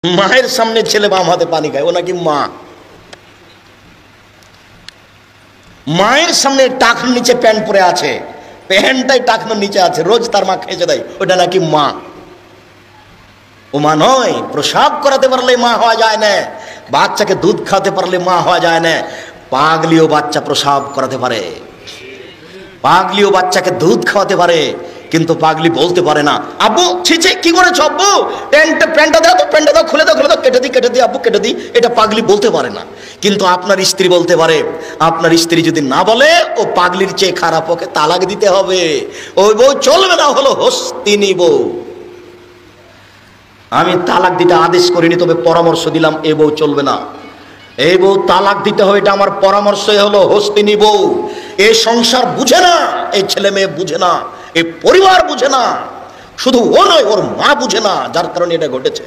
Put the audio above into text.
মায়ের সামনে ছেলে বাম হাতে পানি খায়, ও নাকি মা। মায়ের সামনে টাকনোর নিচে প্যান্ট পরে আছে, প্যান্টটাই টাকনোর নিচে আছে, রোজ তার মা খেঁচে দেয়, ওটা নাকি মা। ও মা নয়। প্রসাব করাতে পারলে মা হওয়া যায় না, বাচ্চাকে দুধ খাওয়াতে পারলে মা হওয়া যায় না। পাগলিও বাচ্চা প্রসাব করাতে পারে, পাগলিও বাচ্চাকে দুধ খাওয়াতে পারে, কিন্তু পাগলি বলতে পারে না আব্বু ছিছে কি করেছো আব্বু, প্যান্টটা দাও তো, প্যান্টটা দাও, খুলে দাও, খুলে দাও, কেটে দিই আব্বু, কেটে দিই। এটা পাগলি বলতে পারে না, কিন্তু আপনার স্ত্রী বলতে পারে। আপনার স্ত্রী যদি না বলে, ও পাগলির চেয়ে খারাপ, ওকে তালাক দিতে হবে। ওই বউ চলবে না, হলো হস্তিনী বউ। আমি তালাক দিতে আদেশ করিনি, তবে পরামর্শ দিলাম, এ বউ চলবে না, এই বউ তালাক দিতে হবে, এটা আমার পরামর্শ। হলো হস্তিনী বউ। এই সংসার বুঝে না, এই ছেলে মেয়ে বুঝে না, এই পরিবার বুঝে না, শুধু ও নয়, ওর মা বুঝে না, যার কারণে এটা ঘটেছে।